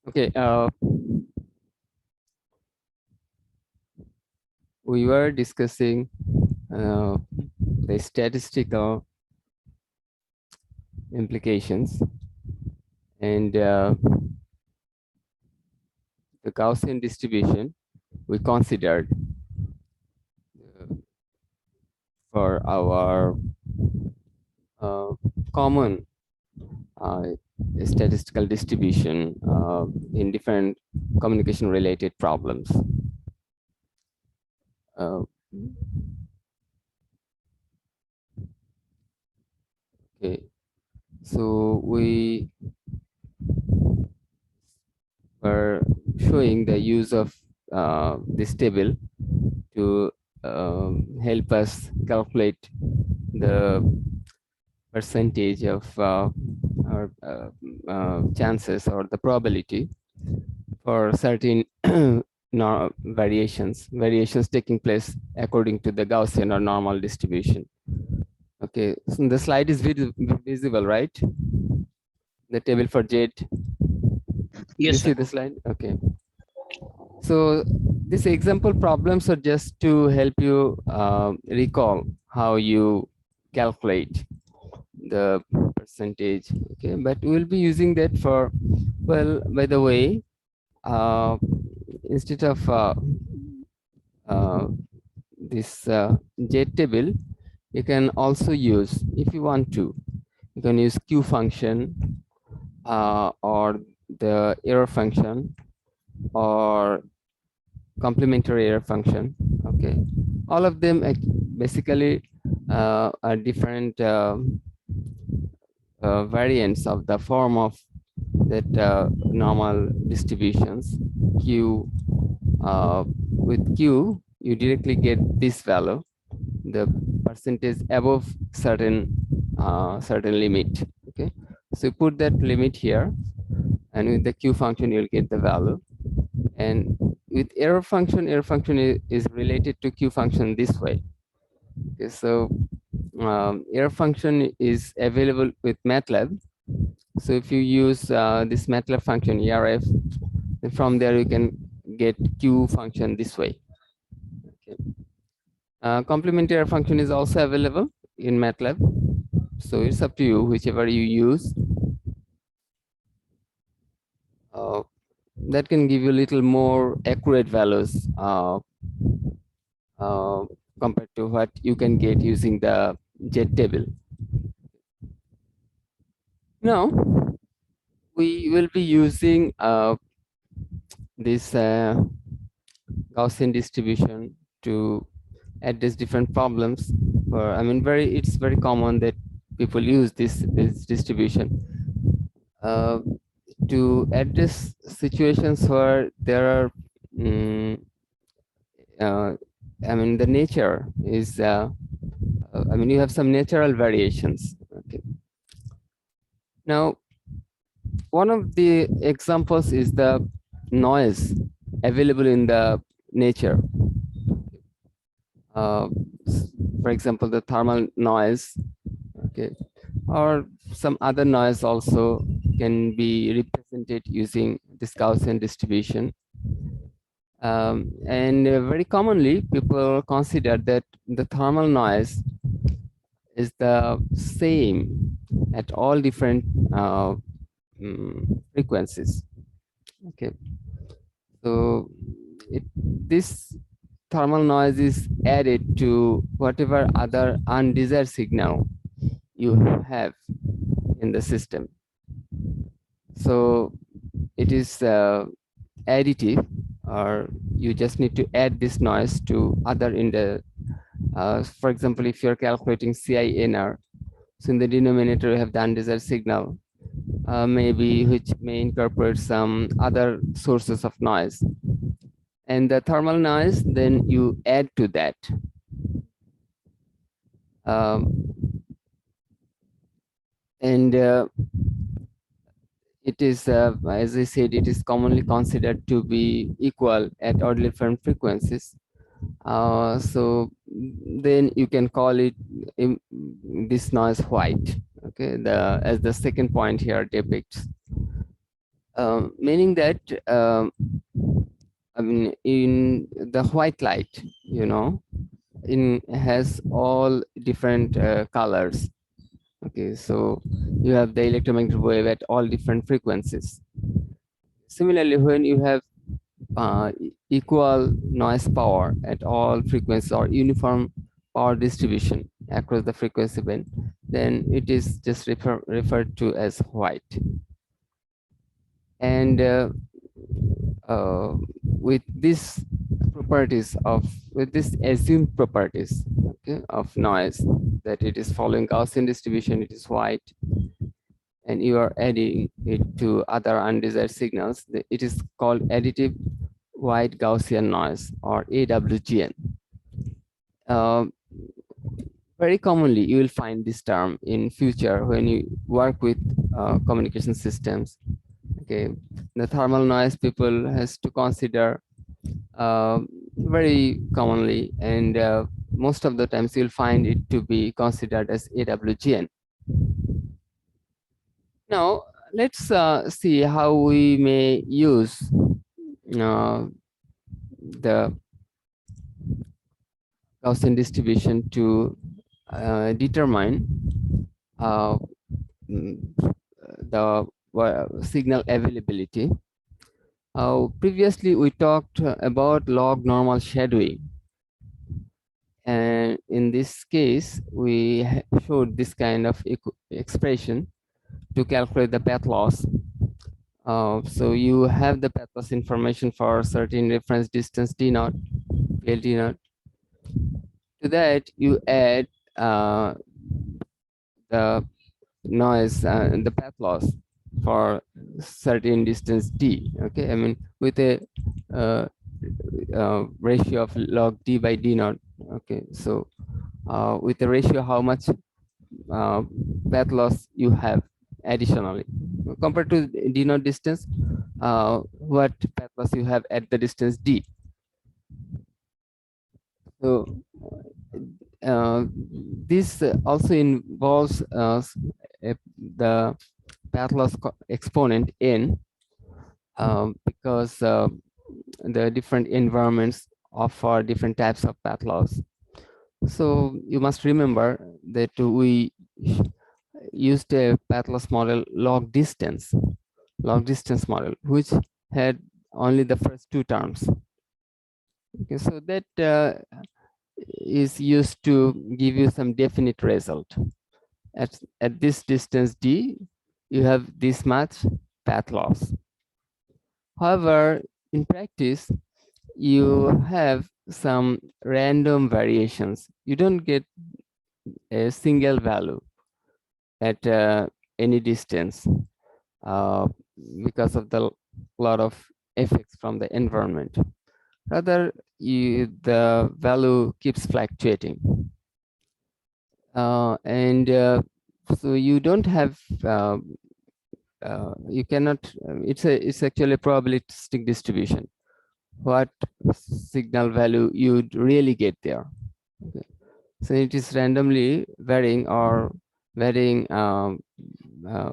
Okay, we were discussing the statistical implications and the Gaussian distribution we considered for our uh, common uh, statistical distribution in different communication related problems. Uh, okay, so we were showing the use of this table to help us calculate the percentage of or chances or the probability for certain variations taking place according to the Gaussian or normal distribution. Okay, so the slide is visible, right? The table for Z. Yes, You sir. see the slide? Okay. So these example problems are just to help you recall how you calculate the percentage. Okay, but we'll be using that for, well, by the way, instead of this J table, you can also use, if you want to, you can use Q function or the error function or complementary error function. Okay, all of them basically are different variants of the form of that normal distributions. Q with Q you directly get this value, the percentage above certain limit. Okay, so you put that limit here, and with the Q function you'll get the value. And with error function is related to Q function this way. Okay, so error function is available with MATLAB. So if you use this MATLAB function ERF, then from there you can get Q function this way. Okay. Complementary error function is also available in MATLAB. So it's up to you, whichever you use. That can give you a little more accurate values compared to what you can get using the J table. Now, we will be using this Gaussian distribution to address different problems. I mean, it's very common that people use this distribution to address situations where there are, I mean, the nature is, I mean, you have some natural variations. Okay. Now, one of the examples is the noise available in the nature. For example, the thermal noise, okay, or some other noise also can be represented using this Gaussian distribution. And very commonly, people consider that the thermal noise is the same at all different frequencies. Okay, so this thermal noise is added to whatever other undesired signal you have in the system. So it is additive, or you just need to add this noise to other in the, for example, if you're calculating CINR, so in the denominator you have the undesired signal, maybe which may incorporate some other sources of noise. And the thermal noise, then you add to that. And it is, as I said, it is commonly considered to be equal at all different frequencies. So then you can call it this noise white. Okay, as the second point here depicts. Meaning that I mean, in the white light, you know, in has all different colors. Okay, so you have the electromagnetic wave at all different frequencies. Similarly, when you have equal noise power at all frequencies or uniform power distribution across the frequency band, then it is just referred to as white. And with these properties of, with this assumed properties, okay, of noise, that it is following Gaussian distribution, it is white, and you are adding it to other undesired signals, it is called additive white Gaussian noise, or AWGN. Very commonly, you will find this term in future when you work with communication systems. Okay, the thermal noise people has to consider very commonly, and most of the times you'll find it to be considered as AWGN. Now, let's see how we may use the Gaussian distribution to determine uh, the signal availability. Previously, we talked about log normal shadowing. And in this case, we showed this kind of expression to calculate the path loss. So you have the path loss information for certain reference distance D naught, PLD naught. To that, you add the noise and the path loss for certain distance D. Okay, I mean with a ratio of log D by D naught. Okay, so with the ratio how much path loss you have additionally compared to D naught distance, what path loss you have at the distance D. So this also involves the path loss exponent n, because the different environments offer different types of path loss. So you must remember that we used a path loss model log distance model, which had only the first two terms. Okay, so that is used to give you some definite result. At this distance D, you have this much path loss. However, in practice, you have some random variations. You don't get a single value at any distance because of the lot of effects from the environment. Rather, the value keeps fluctuating. So you don't have, you cannot, it's actually a probabilistic distribution. What signal value you'd really get there. Okay. So it is randomly varying or varying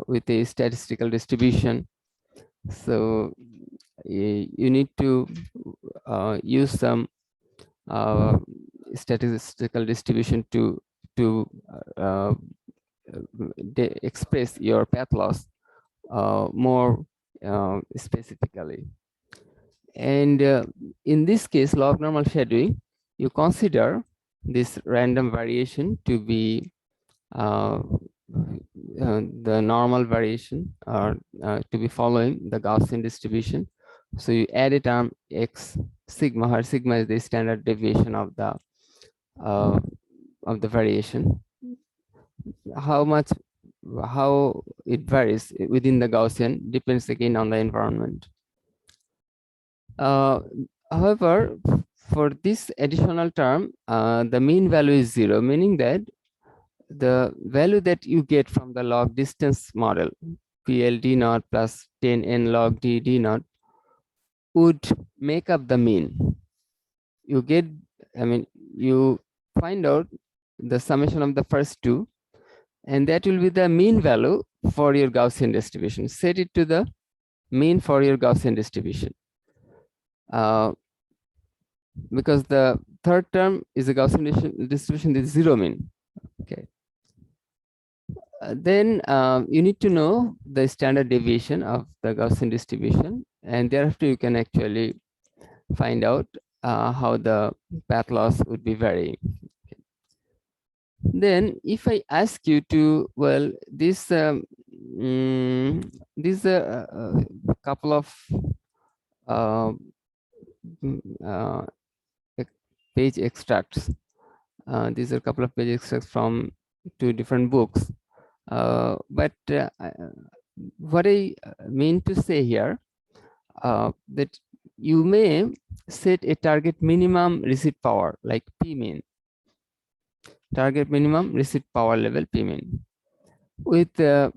with a statistical distribution. So you need to use some statistical distribution to express your path loss more specifically. And in this case, log normal shadowing, you consider this random variation to be the normal variation, or to be following the Gaussian distribution. So you add a term x sigma, where sigma is the standard deviation of the variation. How it varies within the Gaussian depends again on the environment. However, for this additional term, the mean value is 0, meaning that the value that you get from the log distance model, PLD naught plus 10n log D naught, would make up the mean. You get, I mean, you find out the summation of the first two, and that will be the mean value for your Gaussian distribution. Set it to the mean for your Gaussian distribution. Because the third term is a Gaussian distribution, this is zero mean. Okay. Then you need to know the standard deviation of the Gaussian distribution, and thereafter you can actually find out how the path loss would be varying. Then if I ask you to, well, this these a couple of uh, uh, page extracts. These are a couple of page extracts from two different books. But what I mean to say here, that you may set a target minimum receipt power like P min, target minimum receipt power level P min, with the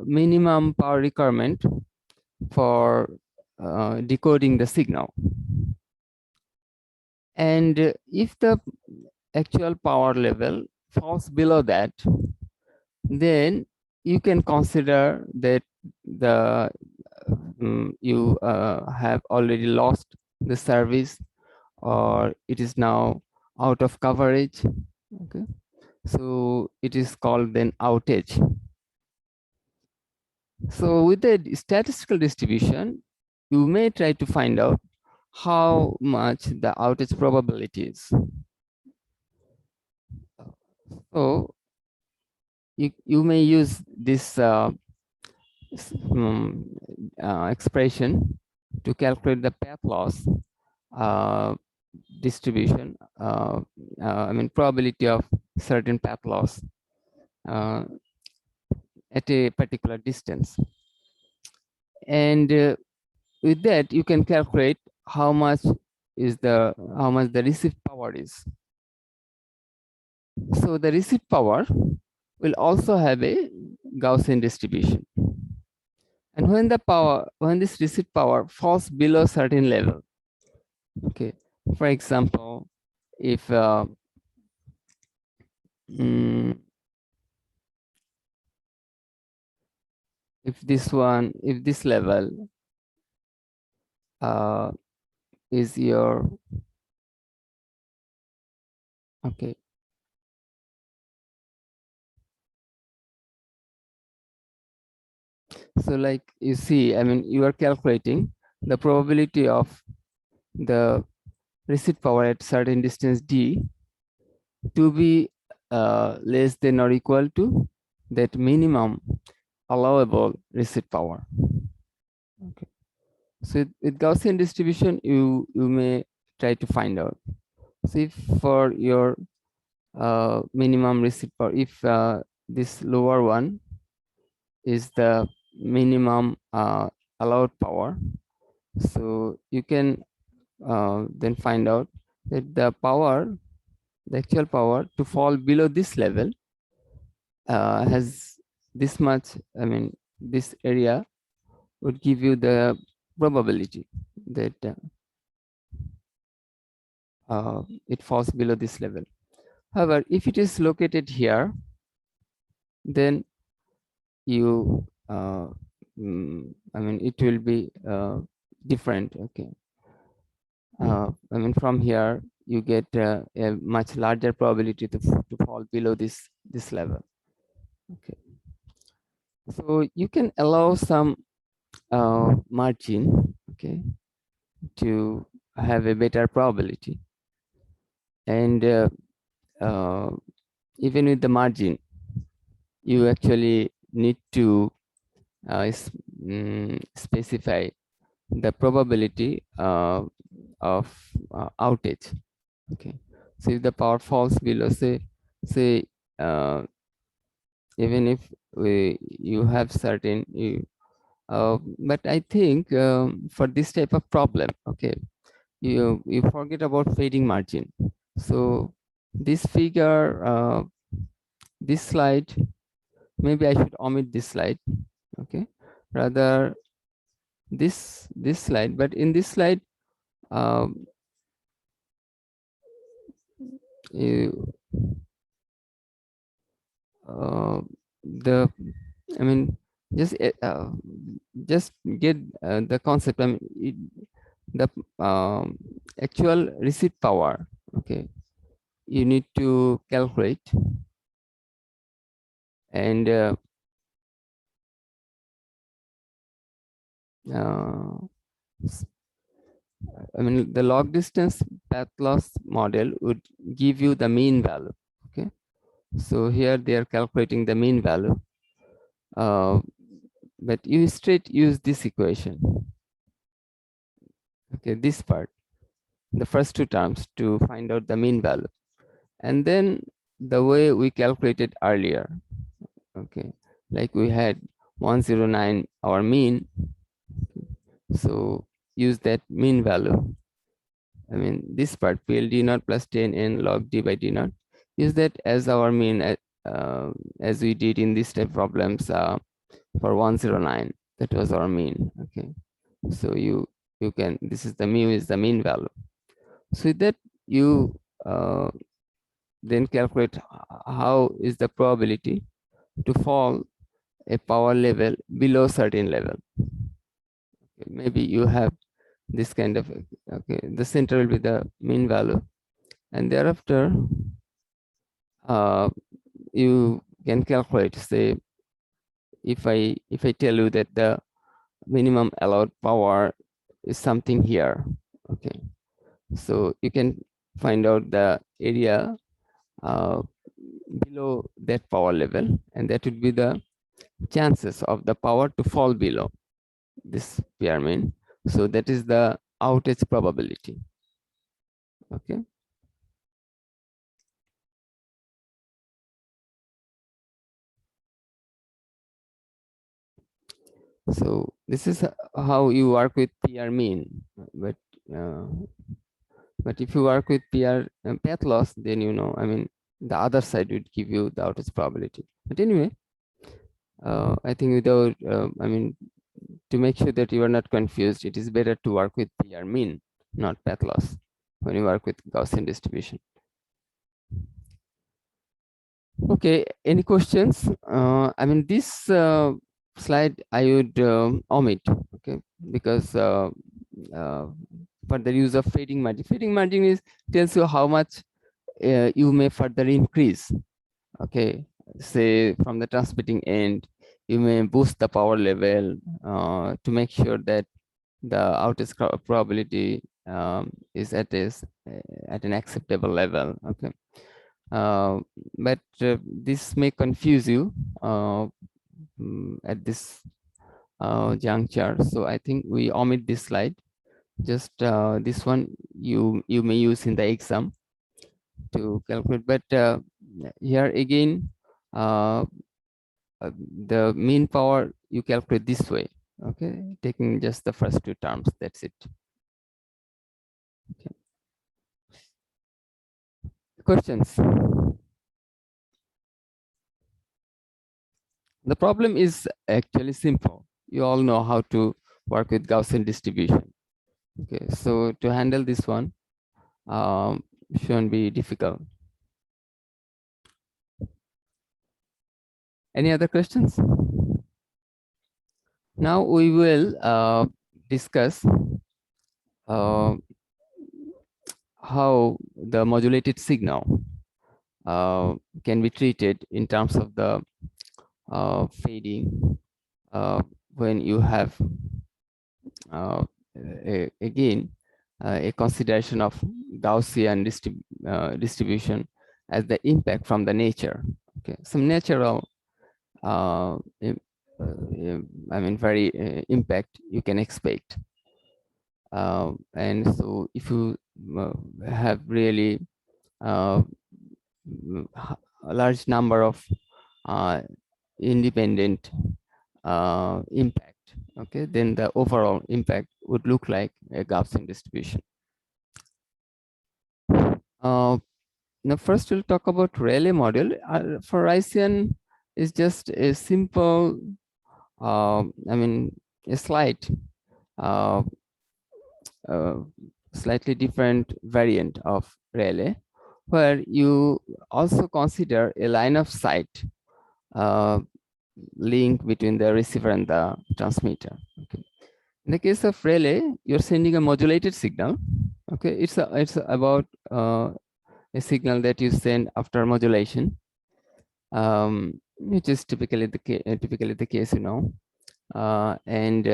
minimum power requirement for decoding the signal. And if the actual power level falls below that, then you can consider that the you have already lost the service, or it is now out of coverage. Okay, so it is called then outage. So with the statistical distribution, you may try to find out how much the outage probability is. So you may use this expression to calculate the path loss distribution, I mean probability of certain path loss at a particular distance. And with that, you can calculate how much the receive power is. So the receive power will also have a Gaussian distribution. And when this receive power falls below a certain level, okay, for example, if if this level is your, okay, so like you see, I mean, you are calculating the probability of the receipt power at certain distance d to be less than or equal to that minimum allowable receipt power. Okay, so with Gaussian distribution, you may try to find out. So if for your minimum receipt power, if this lower one is the minimum allowed power, so you can then find out that the actual power to fall below this level has this much, I mean, this area would give you the probability that it falls below this level. However, if it is located here, then you I mean, it will be different. Okay, I mean, from here you get a much larger probability to fall below this level. Okay, so you can allow some margin, okay, to have a better probability, and even with the margin, you actually need to specify the probability of outage. Okay, so if the power falls below, say even if you have certain but I think for this type of problem, okay, you forget about fading margin. So this figure, this slide, maybe I should omit this slide. Okay, rather this slide. But in this slide, you, the I mean, just just get the concept. I mean, the actual receipt power, okay, you need to calculate. And uh, I mean, the log distance path loss model would give you the mean value. Okay, so here they are calculating the mean value, but you straight use this equation. Okay, this part, the first two terms, to find out the mean value, and then the way we calculated earlier. Okay, like we had 109 our mean, so use that mean value. I mean, this part, PLD naught plus 10n log d by d naught, use that as our mean, as we did in this type problems for 109. That was our mean. Okay, so you can, this is the mu is the mean value. So with that, you then calculate how is the probability to fall a power level below certain level. Okay, maybe you have this kind of, okay, the center will be the mean value, and thereafter you can calculate. Say if I tell you that the minimum allowed power is something here, okay, so you can find out the area below that power level, and that would be the chances of the power to fall below this PR mean. So that is the outage probability. Okay, so this is how you work with PR mean. Uh, but if you work with PR path loss, then you know, I mean, the other side would give you the outage probability. But anyway, I think without, I mean, to make sure that you are not confused, it is better to work with PR mean, not path loss, when you work with Gaussian distribution. Okay, any questions? I mean, this slide I would omit, okay, because for the use of fading margin. Fading margin is tells you how much you may further increase. Okay, say from the transmitting end, you may boost the power level to make sure that the outage probability is at an acceptable level. Okay, but this may confuse you at this juncture, so I think we omit this slide. Just this one you may use in the exam to calculate, but here again the mean power you calculate this way. Okay, taking just the first two terms, that's it. Okay, questions? The problem is actually simple. You all know how to work with Gaussian distribution. Okay, so to handle this one shouldn't be difficult. Any other questions? Now we will discuss how the modulated signal can be treated in terms of the fading when you have again a consideration of Gaussian distribution as the impact from the nature. Okay, some natural I mean very impact you can expect, and so if you have really a large number of independent impact, okay, then the overall impact would look like a Gaussian distribution. Now first we'll talk about Rayleigh model. For Rayleigh is just a simple I mean a slight slightly different variant of Rayleigh, where you also consider a line of sight link between the receiver and the transmitter. Okay. In the case of relay, you're sending a modulated signal. Okay, it's about a signal that you send after modulation, which is typically the case, you know, and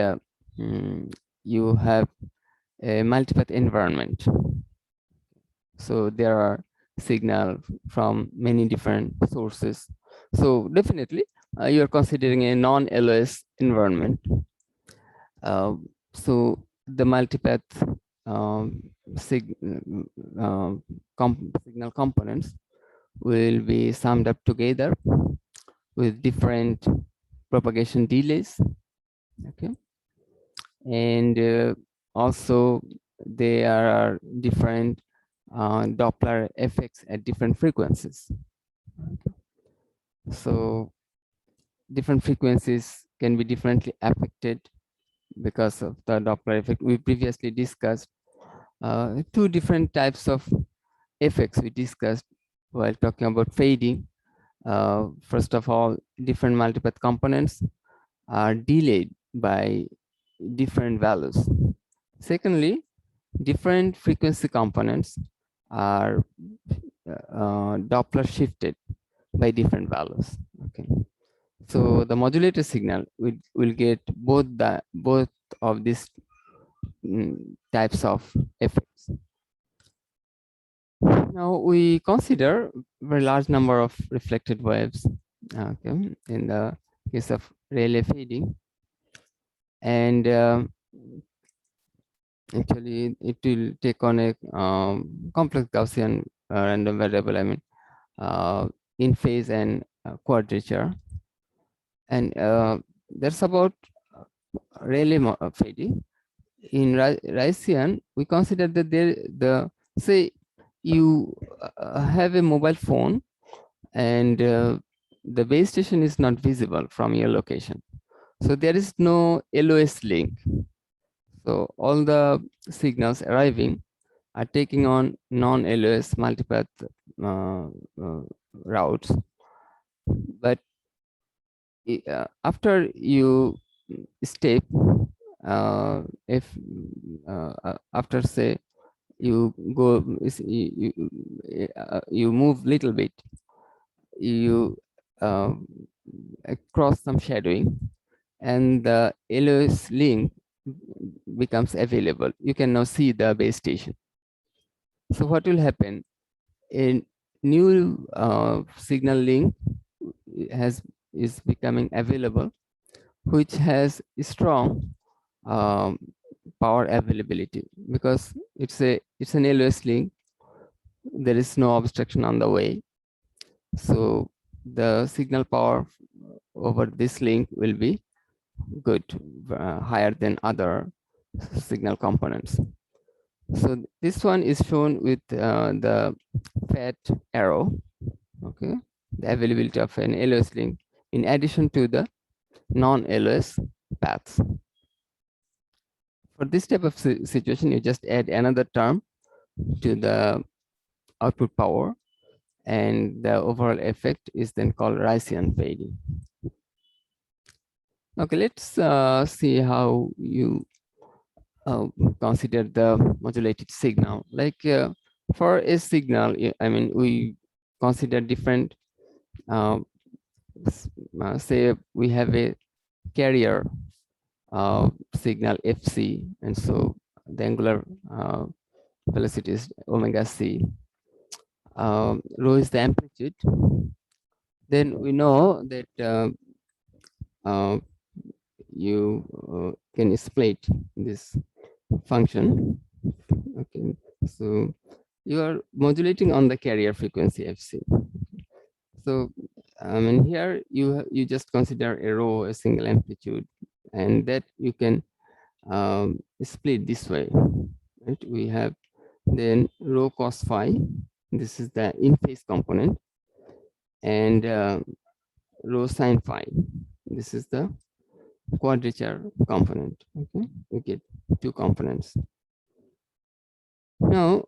you have a multipath environment. So there are signal from many different sources. So definitely you are considering a non-LOS environment. So the multipath signal components will be summed up together with different propagation delays. Okay, and also there are different Doppler effects at different frequencies. Okay. So different frequencies can be differently affected because of the Doppler effect. We previously discussed two different types of effects we discussed while talking about fading. First of all, different multipath components are delayed by different values. Secondly, different frequency components are Doppler shifted by different values. Okay, so the modulated signal will get both of these types of effects. Now we consider very large number of reflected waves. Okay, in the case of Rayleigh fading, and actually it will take on a complex Gaussian random variable. I mean, in phase and quadrature, and that's about Rayleigh fading. In Rayleigh, we consider that say you have a mobile phone and the base station is not visible from your location. So there is no LOS link. So all the signals arriving are taking on non-LOS multipath routes. But after you step, if after say you go, you move little bit, you cross some shadowing, and the LOS link becomes available. You can now see the base station. So what will happen? A new signal link is becoming available, which has strong power availability because it's an LOS link. There is no obstruction on the way, so the signal power over this link will be good, higher than other signal components. So this one is shown with the fat arrow. Okay, the availability of an LOS link in addition to the non-LOS paths. For this type of situation, you just add another term to the output power, and the overall effect is then called Rayleigh fading. Okay, let's see how you consider the modulated signal. Like for a signal, I mean, we consider different, say we have a carrier signal FC, and so the angular velocity is omega c. Rho is the amplitude. Then we know that you can split this function. Okay, so you are modulating on the carrier frequency FC. So I mean, here you just consider a rho, a single amplitude, and that you can split this way. Right? We have then rho cos phi. This is the in phase component, and rho sin phi. This is the quadrature component. Okay, we get two components. Now,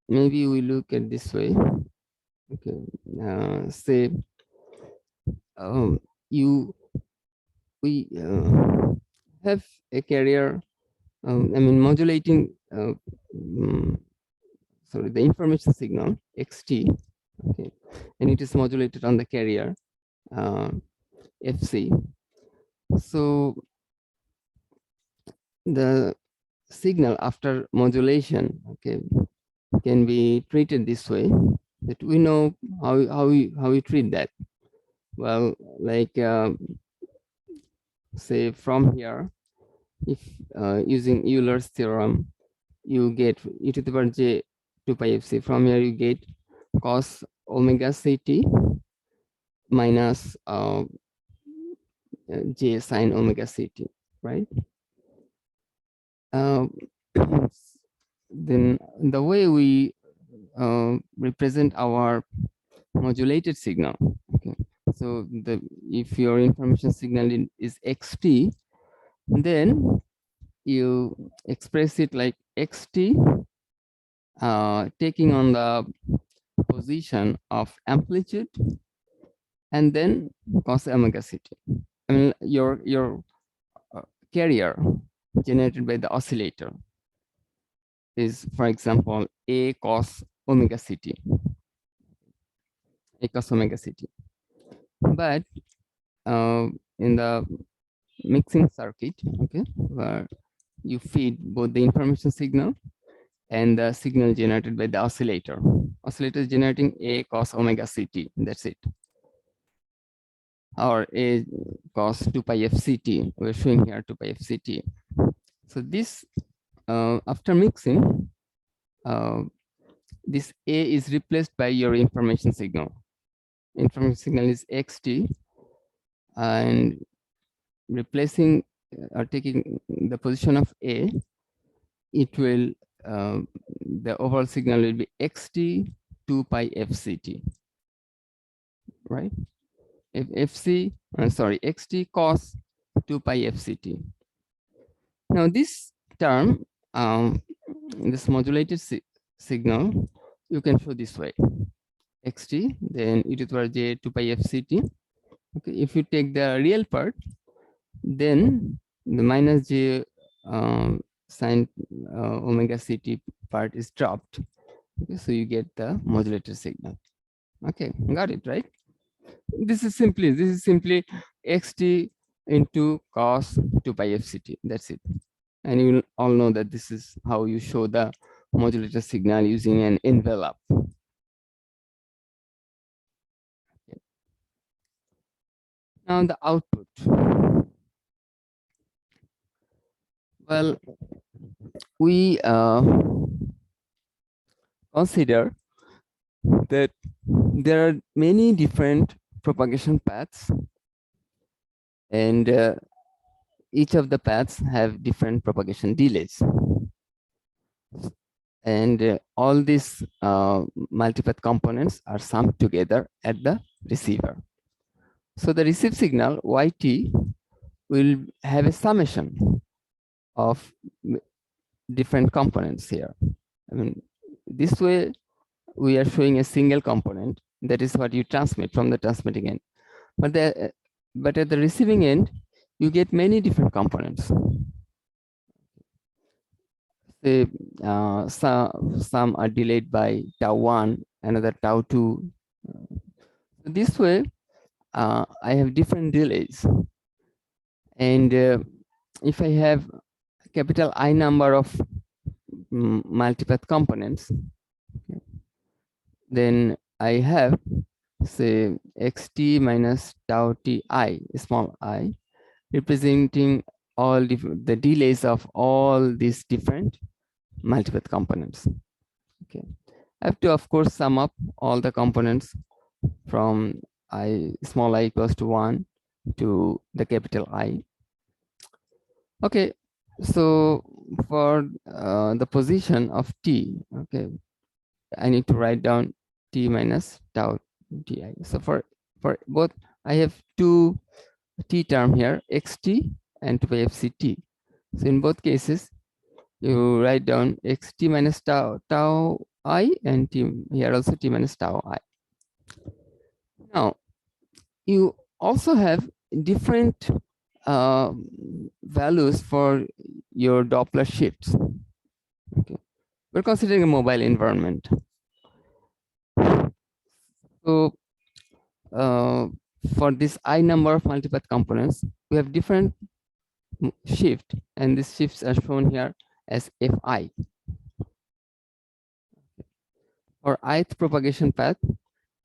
maybe we look at this way. Okay, say um, you we have a carrier, I mean modulating sorry, the information signal xt, okay, and it is modulated on the carrier fc. So the signal after modulation, okay, can be treated this way, that we know how we treat that. Well, like say from here, if using Euler's theorem, you get e to the power j 2 pi fc. From here you get cos omega ct minus j sine omega ct, right? Then the way we represent our modulated signal, okay, so if your information signal is xt, then you express it like xt taking on the position of amplitude and then cos omega ct. I mean your carrier generated by the oscillator is, for example, a cos omega ct, a cos omega ct. But in the mixing circuit, okay, where you feed both the information signal and the signal generated by the oscillator. Oscillator is generating a cos omega ct, that's it. Or a cos 2 pi fct, we're showing here 2 pi fct. So this, after mixing, this a is replaced by your information signal. Information signal is xt, and replacing or taking the position of a, it will the overall signal will be xt 2 pi fct, right? If fc, sorry, xt cos 2 pi fct. Now this term, this modulated signal, you can show this way: xt, then e to the power j 2 pi fct. Okay, if you take the real part, then the minus j sine omega ct part is dropped. Okay, so you get the modulated signal. Okay, got it, right? This is simply xt into cos 2 pi fct. That's it. And you will all know that this is how you show the modulated signal using an envelope. Okay. Now the output. Well, we consider that there are many different propagation paths, and each of the paths have different propagation delays. And all these multipath components are summed together at the receiver. So the received signal yt will have a summation of different components here. I mean, this way we are showing a single component. That is what you transmit from the transmitting end. But at the receiving end, you get many different components. Say, some are delayed by tau 1, another tau 2. This way, I have different delays. And if I have capital I number of multipath components, then I have, say, xt minus tau ti, small I, representing all the delays of all these different multipath components. Okay, I have to, of course, sum up all the components from small I equals to 1 to the capital I. Okay, so for the position of t, okay, I need to write down t minus tau ti. So for both, I have two t term here, xt and 2 pi fct. So in both cases, you write down xt minus tau I, and t here also t minus tau I. Now you also have different values for your Doppler shifts. Okay, we're considering a mobile environment. So for this I number of multipath components, we have different shift, and these shifts are shown here as Fi. For ith propagation path,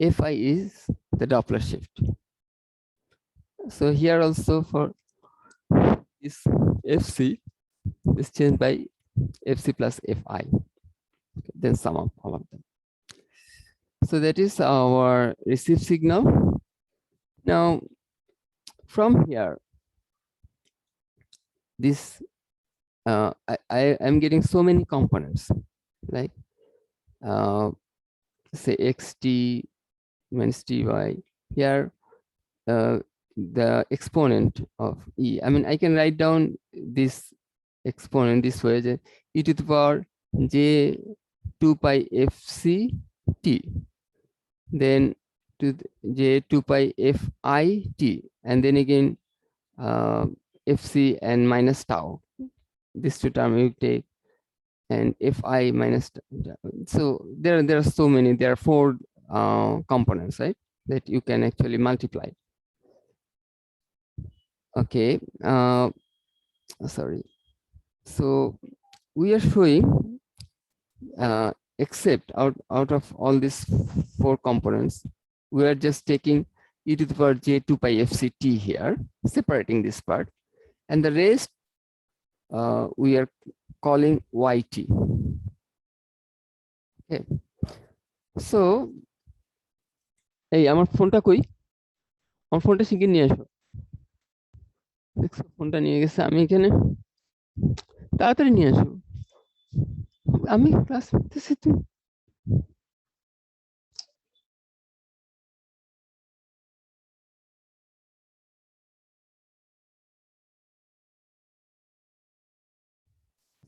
Fi is the Doppler shift. So here also for this Fc is changed by Fc plus Fi. Okay, then sum up all of them. So that is our receive signal. Now from here, this I am getting so many components, like say xt minus ty. Here the exponent of e. I mean, I can write down this exponent this way: e to the power j 2 pi fc t, then to j 2 pi fi t, and then again fc and minus tau. This two term you take, and fi minus. So there are so many. There are four components, right, that you can actually multiply. Okay, sorry. So we are showing, except out of all these four components, we are just taking e to the power j 2 pi fct here, separating this part, and the rest we are calling yt. Okay. So এই আমার ফোনটা কই? আমার ফোনটা শিখে নিয়ে আসো। দেখছো ফোনটা নিয়ে গেছে, আমি এখানে, তাড়াতাড়ি নিয়ে আসো, আমি ক্লাস করতেছি। তুমি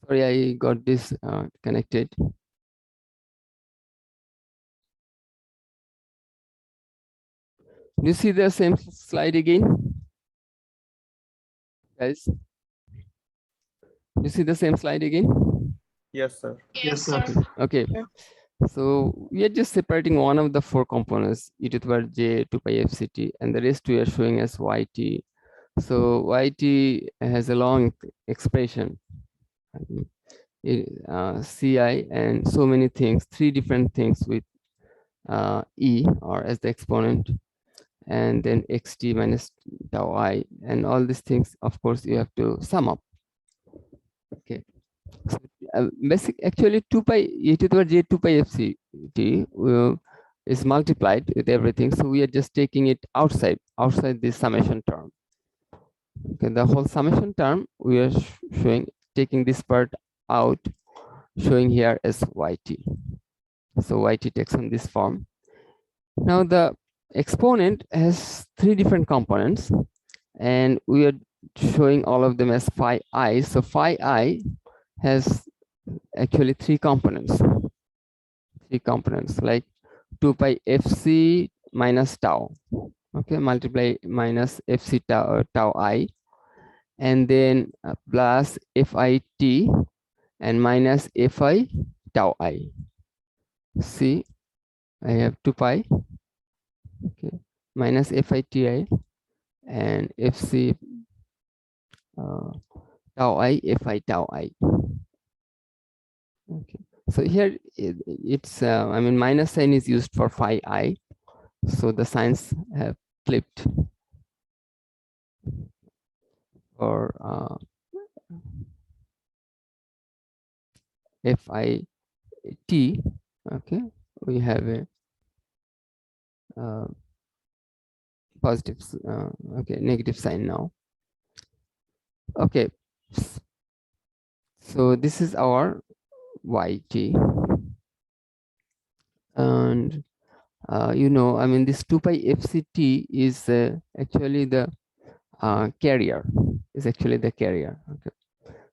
sorry, I got this connected. Do you see the same slide again, guys? You see the same slide again? Yes, sir. Yes, sir. Okay. So we are just separating one of the four components, e to the power j 2 pi fct, and the rest we are showing as yt. So yt has a long expression, ci, and so many things, three different things with e or as the exponent, and then xt minus tau I, and all these things, of course, you have to sum up. Okay. So, actually 2 pi e to the power j 2 pi fct is multiplied with everything, so we are just taking it outside this summation term. Okay, the whole summation term we are showing, taking this part out, showing here as yt. So yt takes on this form. Now the exponent has three different components, and we are showing all of them as phi I. So phi I has actually three components, like 2 pi fc minus tau, okay, multiply minus fc tau I, and then plus fit and minus fi tau I. See, I have 2 pi, okay, minus fiti and fc tau I, fi tau I. Okay, so here it's I mean, minus sign is used for phi I, so the signs have flipped for fit. Okay, we have a positive, okay, negative sign now. Okay, so this is our yt, and you know, I mean, this 2 pi fct is actually the carrier, is actually the carrier. Okay,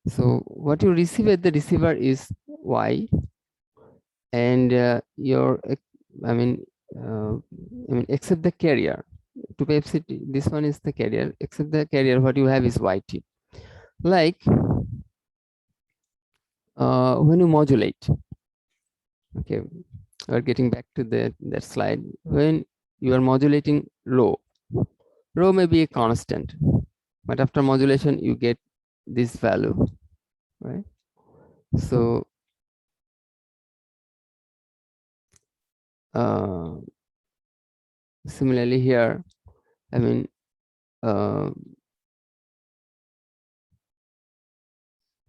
so what you receive at the receiver is y, and your I mean except the carrier, 2 pi fct, this one is the carrier, except the carrier what you have is yt. Like when you modulate, okay, we're getting back to that slide. When you are modulating rho may be a constant, but after modulation you get this value, right? So similarly here, I mean,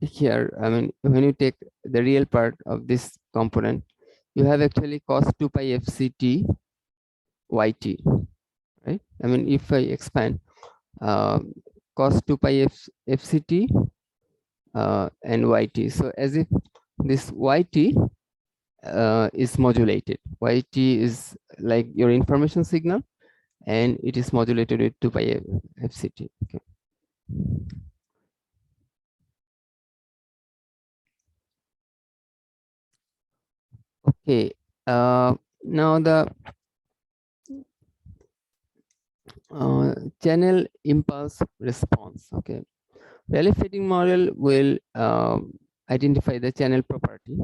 here, I mean, when you take the real part of this component, you have actually cos 2 pi fct yt, right? I mean, if I expand cos 2 pi fct and yt, so as if this yt is modulated. Yt is like your information signal, and it is modulated with 2 pi fct. Okay. Okay. Now the channel impulse response. Okay. Rayleigh fitting model will identify the channel property,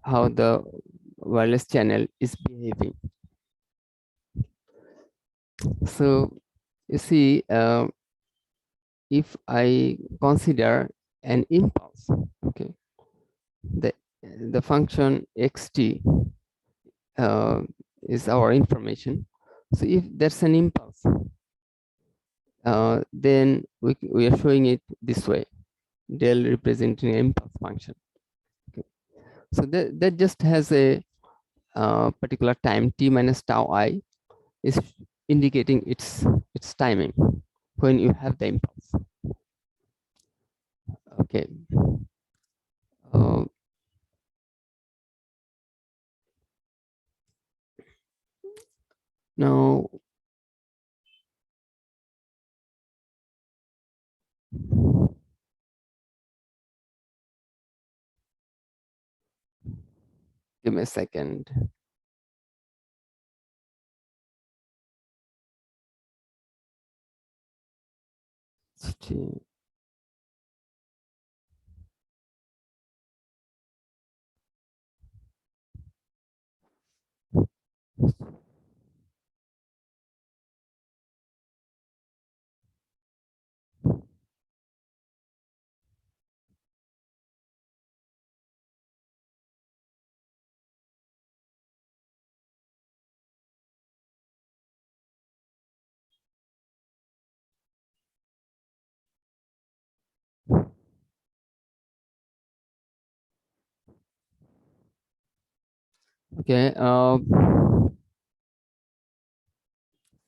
how the wireless channel is behaving. So you see, if I consider an impulse, okay, the function xt is our information. So if there's an impulse, then we are showing it this way, del representing an impulse function. Okay. So that just has a particular time t minus tau I is indicating its timing when you have the impulse. Okay. Now give me a second. Okay.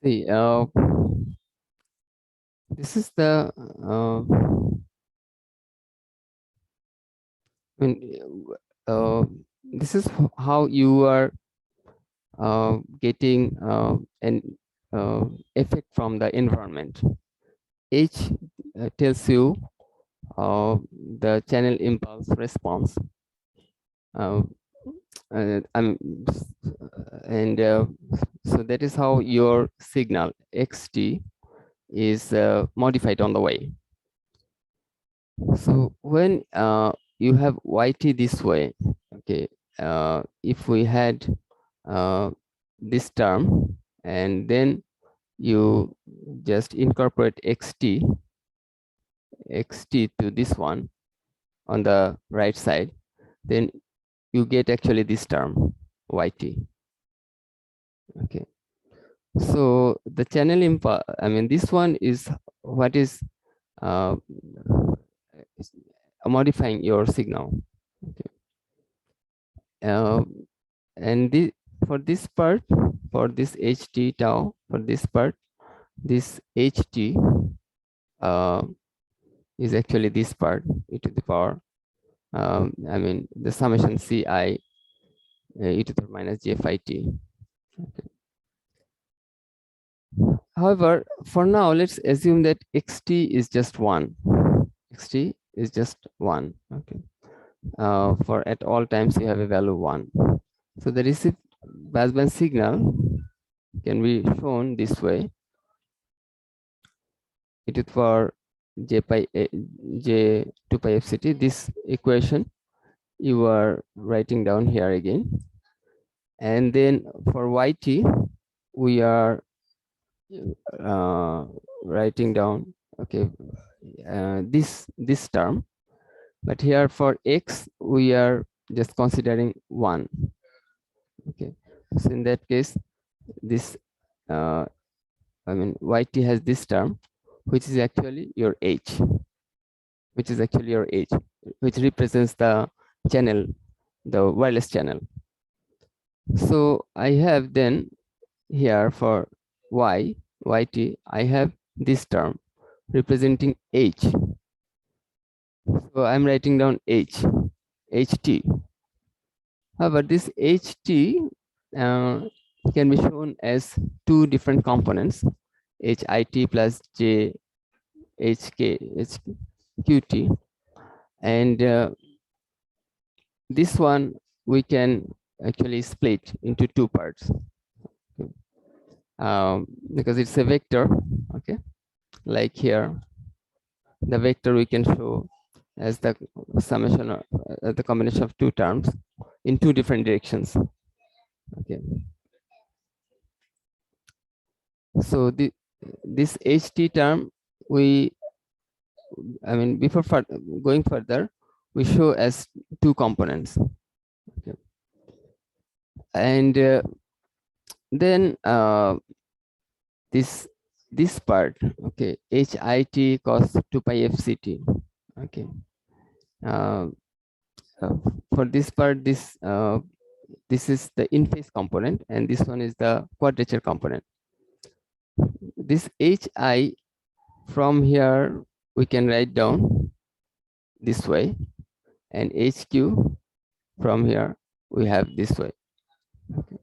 See, this is the when this is how you are getting an effect from the environment. H tells you the channel impulse response. And so that is how your signal xt is modified on the way. So when you have yt this way, okay, if we had this term and then you just incorporate xt to this one on the right side, then you get actually this term yt. Okay, so the channel impulse, I mean, this one is what is modifying your signal. Okay. And for this part, for this ht tau, for this part, this ht is actually this part e to the power, I mean, the summation ci e to the minus jfit. Okay. However, for now, let's assume that xt is just 1. Xt is just 1. Okay. For at all times you have a value 1. So the received baseband signal can be shown this way. e to the power j pi j 2 pi fct. This equation you are writing down here again, and then for yt we are writing down, okay, this term, but here for x we are just considering 1. Okay, so in that case this I mean yt has this term, which is actually your h, which represents the channel, the wireless channel. So I have then here for yt, I have this term representing h. So I'm writing down ht. However, this ht can be shown as two different components, hit plus j qt, and this one we can actually split into two parts, because it's a vector. Okay, like here the vector we can show as the summation of the combination of two terms in two different directions. Okay, so this ht term, I mean before going further, we show as two components. Okay, and then this part, okay, hit cos 2 pi fct. Okay, uh, for this part, this is the in-phase component, and this one is the quadrature component. This hi from here we can write down this way, and hq from here we have this way. Okay.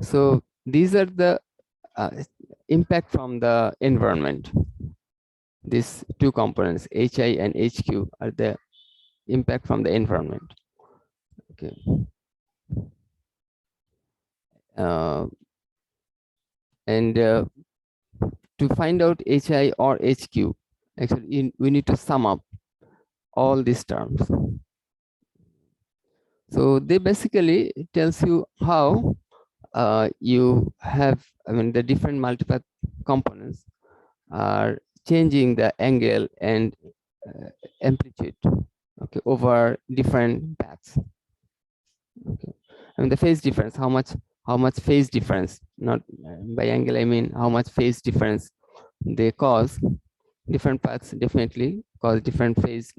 So these are the impact from the environment. These two components, hi and hq, are the impact from the environment. Okay. And to find out hi or hq, actually we need to sum up all these terms. So they basically tells you how you have, I mean, the different multipath components are changing the angle and amplitude, okay, over different paths. Okay, I mean the phase difference, how much phase difference, not by angle I mean how much phase difference they cause. Different paths definitely cause different phase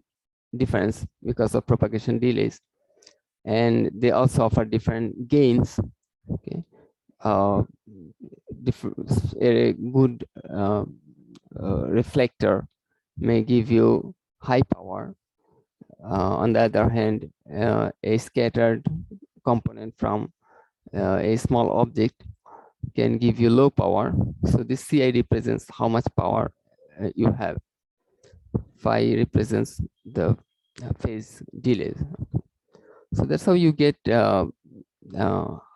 difference because of propagation delays, and they also offer different gains. Okay, a good reflector may give you high power. On the other hand, a scattered component from a small object can give you low power. So this Ci represents how much power you have. Phi represents the phase delays. So that's how you get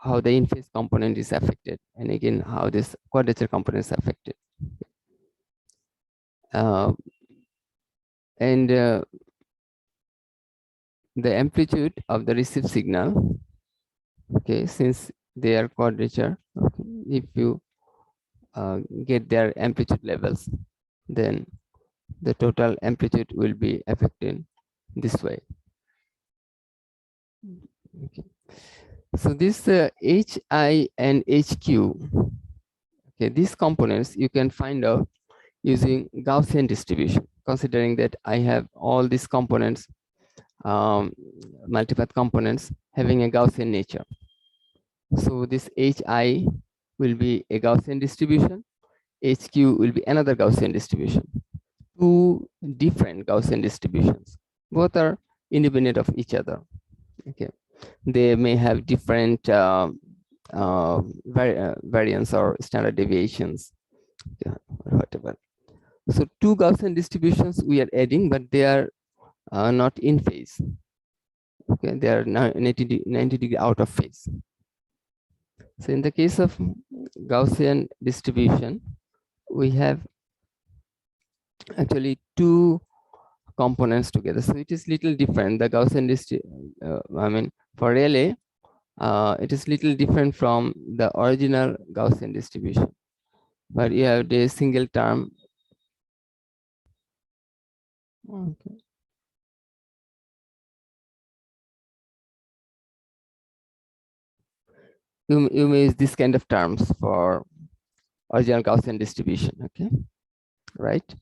how the in-phase component is affected, and again how this quadrature component is affected. And the amplitude of the received signal, okay, since they are quadrature, okay, if you get their amplitude levels, then the total amplitude will be affected this way. Okay. So this hi and hq, okay, these components you can find out using Gaussian distribution, considering that I have all these components, multipath components, having a Gaussian nature. So this hi will be a Gaussian distribution, hq will be another Gaussian distribution. Two different Gaussian distributions, both are independent of each other. Okay, they may have different variance or standard deviations, yeah, or whatever. So two Gaussian distributions we are adding, but they are not in phase. Okay, they are 90 degree out of phase. So in the case of Gaussian distribution, we have actually two components together. So it is little different. The Gaussian I mean, for relay, it is little different from the original Gaussian distribution. But you have the single term. Okay. You may use this kind of terms for original Gaussian distribution. Okay, right?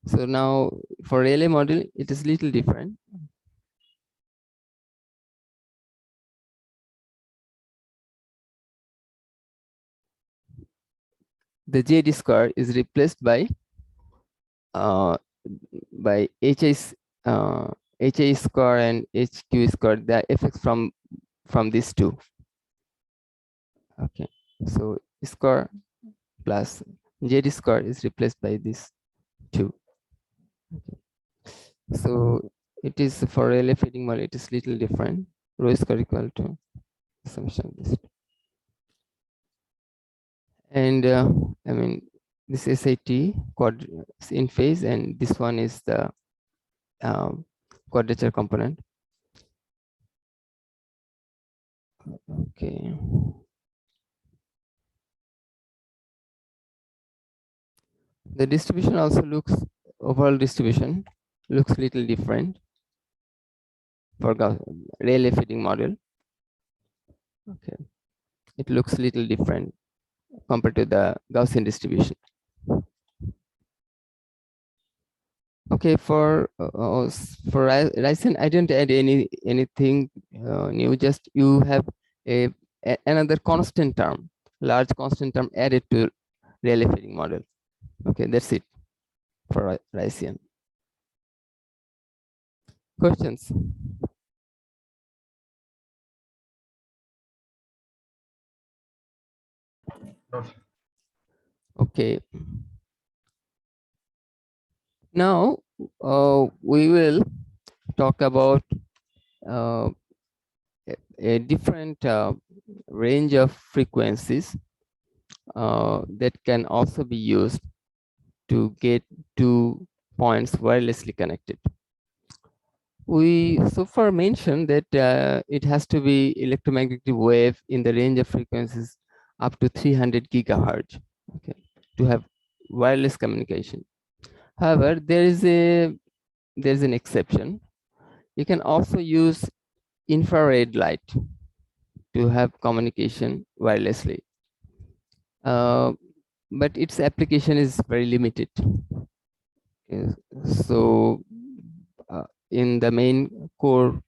So now for relay model, it is little different. The Z square is replaced by HI HI square and HQ square, the effects from these two. Okay, so square plus Z square is replaced by this two. Okay. So it is for relay feeding model, it is little different. Rho square equal to summation of this. And I mean, this SAT quad in phase, and this one is the quadrature component. Okay. The distribution also looks, overall distribution looks little different for relay feeding model. Okay, it looks little different compared to the Gaussian distribution. Okay, for Ryzen, I didn't add anything new. Just you have another constant term, large constant term added to relay feeding model. Okay, that's it for Ryzen. Questions? Okay. Now we will talk about uh, a different range of frequencies that can also be used to get two points wirelessly connected. We so far mentioned that it has to be electromagnetic wave in the range of frequencies up to 300 gigahertz, okay, to have wireless communication. However, there's an exception. You can also use infrared light to have communication wirelessly, but its application is very limited. So in the main core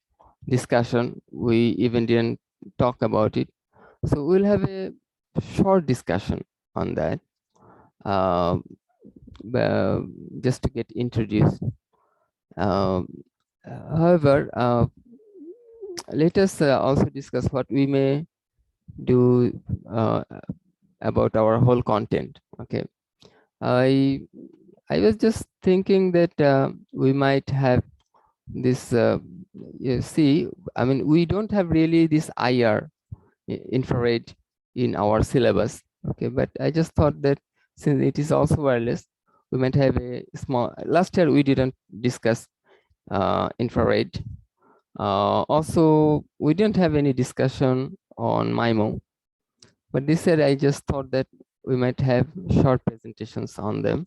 discussion, we even didn't talk about it. So we'll have a short discussion on that, uh, just to get introduced. However, let us also discuss what we may do about our whole content. Okay, I was just thinking that we might have this. You see, I mean, we don't have really this IR infrared in our syllabus. Okay, but I just thought that since it is also wireless, we might have a small. Last year we didn't discuss infrared. Also, we didn't have any discussion on MIMO, but this year I just thought that we might have short presentations on them.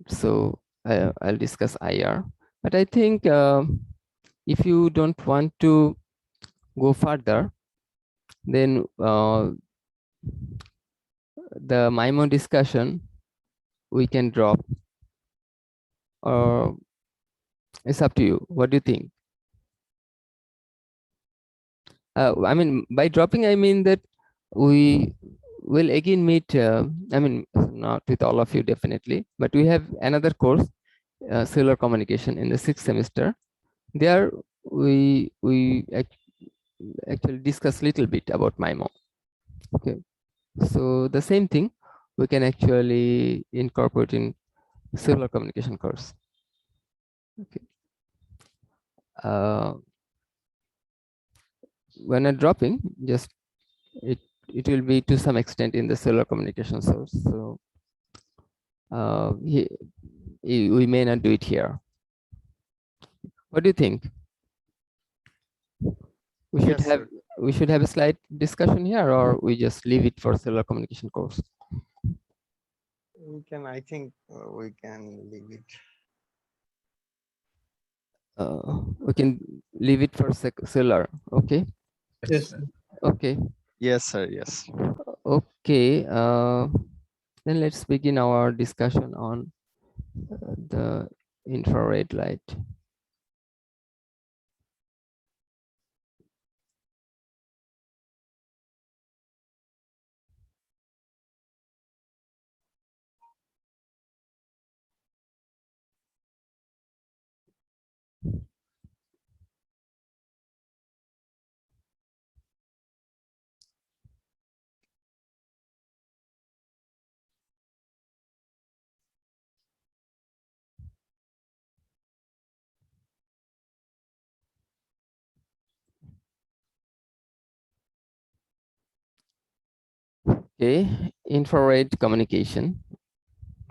So I'll discuss IR, but I think if you don't want to go further, then the MIMO discussion we can drop, or it's up to you. What do you think? I mean, by dropping, I mean that we will again meet, I mean, not with all of you definitely, but we have another course, cellular communication, in the 6th semester. There we actually discuss a little bit about MIMO. Okay, so the same thing we can actually incorporate in cellular communication course. Okay. When I'm dropping, just it will be to some extent in the cellular communication source. So we may not do it here. What do you think? We should Yes, have sir. a slight discussion here, or we just leave it for cellular communication course. We can, I think we can leave it. We can leave it for cellular. Okay. Yes. Okay. Yes, sir. Yes. Okay. Then let's begin our discussion on the infrared light. Okay, infrared communication.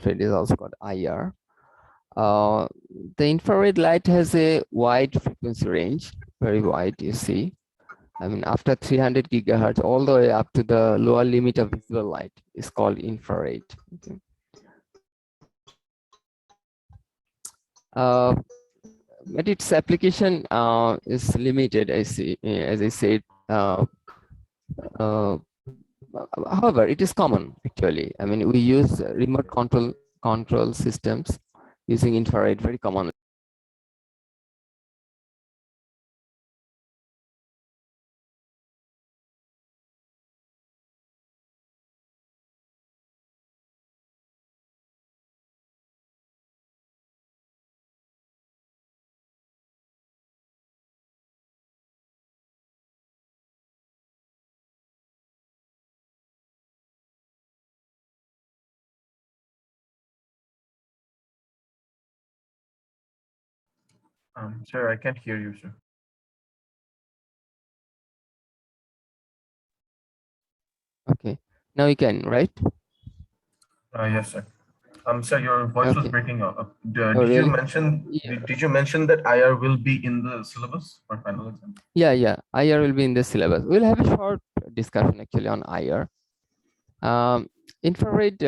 So it is also called IR. The infrared light has a wide frequency range, very wide, you see. I mean, after 300 gigahertz, all the way up to the lower limit of visible light is called infrared. Okay. But its application is limited, I see, as I said. Uh, However, it is common actually. I mean, we use remote control systems using infrared very commonly. Sir, I can't hear you, sir. Okay, now you can, right? Yes, sir. Sir, your voice was Okay. breaking up. Oh, Did you really? mention Yeah. did you mention that IR will be in the syllabus for final exam? Yeah. IR will be in the syllabus. We'll have a short discussion actually on IR. Infrared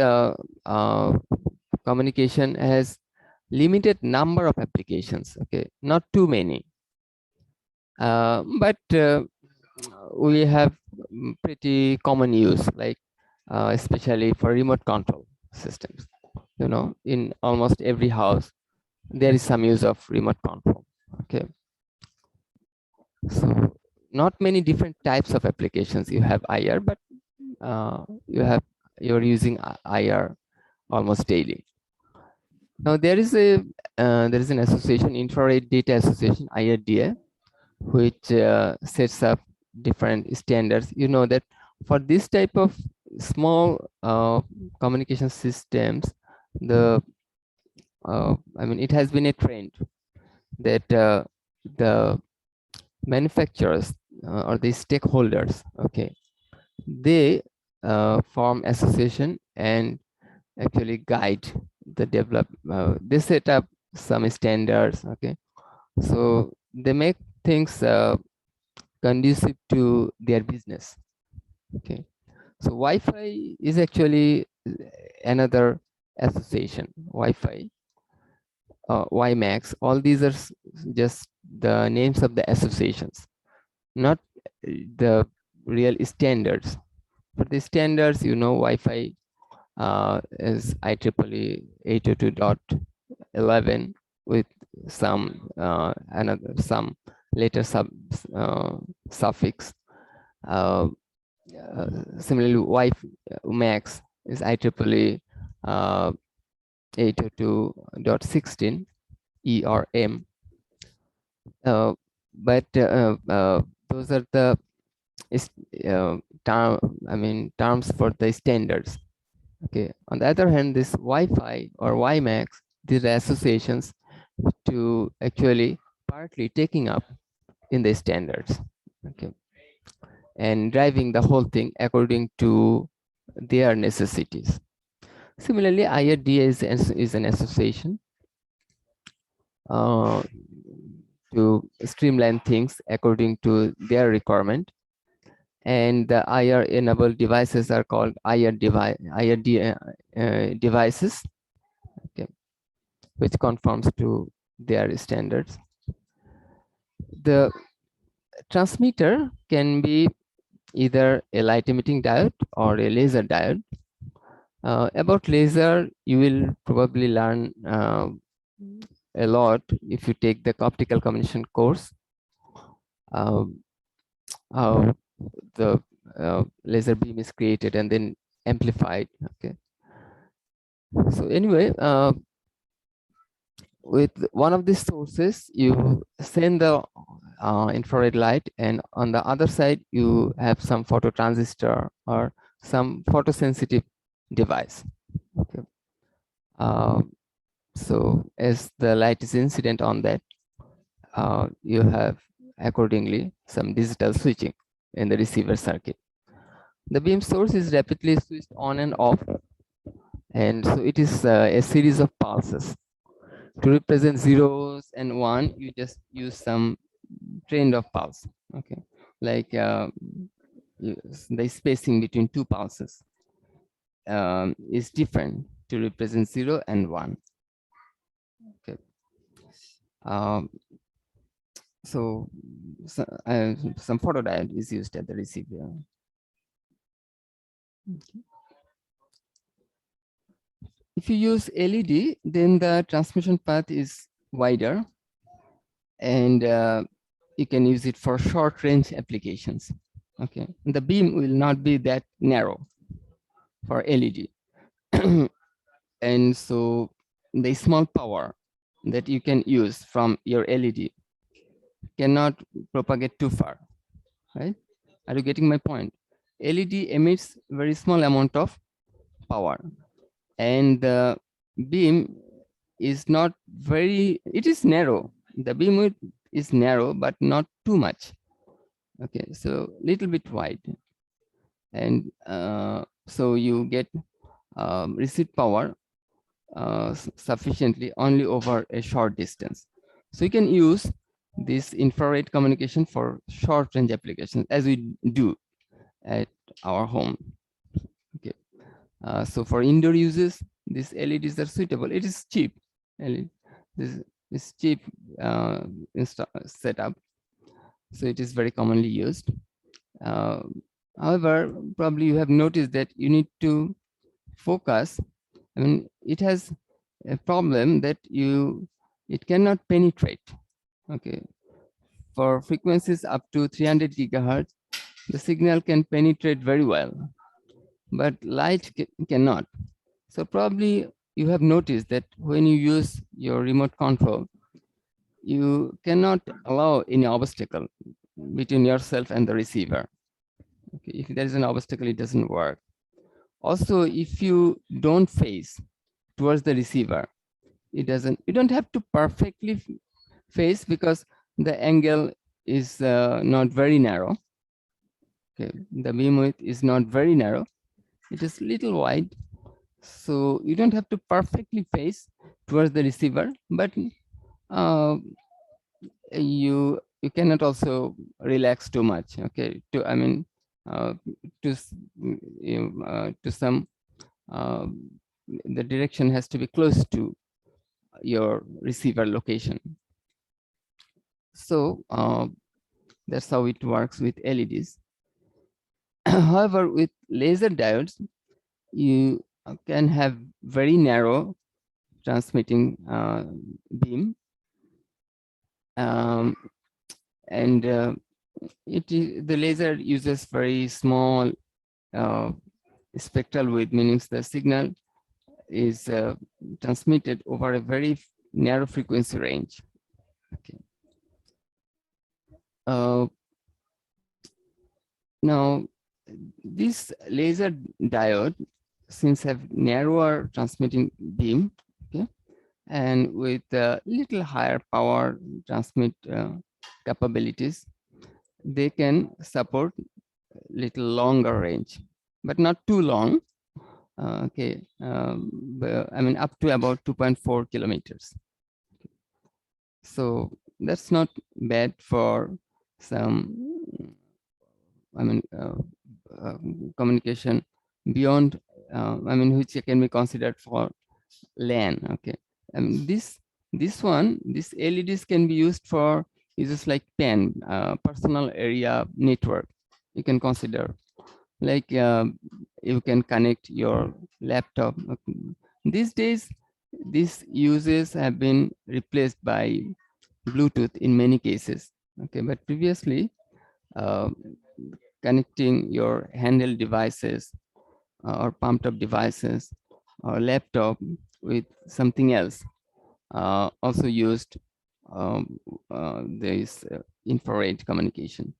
communication has limited number of applications. Okay, not too many, but we have pretty common use, like especially for remote control systems. You know, in almost every house there is some use of remote control. Okay, so not many different types of applications you have IR, but you're using IR almost daily. Now there is an association, Infrared Data Association, IRDA, which sets up different standards. You know that for this type of small communication systems, I mean, it has been a trend that the manufacturers or the stakeholders, okay, they form association and actually guide the they set up some standards. Okay, so they make things conducive to their business. Okay, so Wi-Fi is actually another association. Wi-Fi, WiMAX, all these are just the names of the associations, not the real standards. For the standards, you know, Wi-Fi is IEEE 802.11 with some some later suffix. Uh, Similarly, WiMAX is IEEE 802.16 ERM. But those are the terms for the standards. Okay. On the other hand, this Wi-Fi or WiMAX, these are associations to actually partly taking up in the standards. Okay, and driving the whole thing according to their necessities. Similarly, IRD is an association uh, to streamline things according to their requirement. And the IR enabled devices are called IRD devices, okay, which conforms to their standards. The transmitter can be either a light emitting diode or a laser diode. About laser, you will probably learn a lot if you take the optical communication course. How the laser beam is created and then amplified. Okay. So anyway, with one of these sources, you send the infrared light, and on the other side, you have some phototransistor or some photosensitive device. Okay. So as the light is incident on that, you have accordingly some digital switching in the receiver circuit. The beam source is rapidly switched on and off, and so it is a series of pulses. To represent zeros and one, you just use some trend of pulse, okay, like the spacing between two pulses is different to represent 0 and 1. Okay. So some photodiode is used at the receiver. Okay. If you use LED, then the transmission path is wider, and you can use it for short range applications. Okay, the beam will not be that narrow for LED. And so the small power that you can use from your LED cannot propagate too far, right? Are you getting my point? LED emits very small amount of power, and the beam is not very, it is narrow. The beam width is narrow, but not too much. Okay, so little bit wide. And so you get receive power sufficiently only over a short distance. So you can use this infrared communication for short range applications, as we do at our home. Okay. So for indoor uses, these LEDs are suitable. It is cheap. This is cheap setup, so it is very commonly used. However, probably you have noticed that you need to focus. I mean, it has a problem that it cannot penetrate. Okay, for frequencies up to 300 gigahertz, the signal can penetrate very well, but light cannot. So probably you have noticed that when you use your remote control, you cannot allow any obstacle between yourself and the receiver. Okay, if there is an obstacle, it doesn't work. Also, if you don't face towards the receiver, it doesn't, you don't have to perfectly face, because the angle is not very narrow. Okay, the beam width is not very narrow, it is little wide, so you don't have to perfectly face towards the receiver, but you cannot also relax too much. Okay, I mean to some the direction has to be close to your receiver location. So that's how it works with LEDs. However, with laser diodes, you can have very narrow transmitting beam, and the laser uses very small spectral width, meaning the signal is transmitted over a very narrow frequency range. Okay. Now, this laser diode, since have narrower transmitting beam, okay, and with little higher power transmit capabilities, they can support little longer range, but not too long. Okay, I mean up to about 2.4 kilometers. So that's not bad for some, I mean, communication beyond, I mean, which can be considered for LAN. Okay, I mean this LEDs can be used for uses like PAN, personal area network. You can consider like you can connect your laptop. Okay. These days, these uses have been replaced by Bluetooth in many cases. Okay, but previously, uh, connecting your handheld devices or pumped up devices or laptop with something else also used this infrared communication.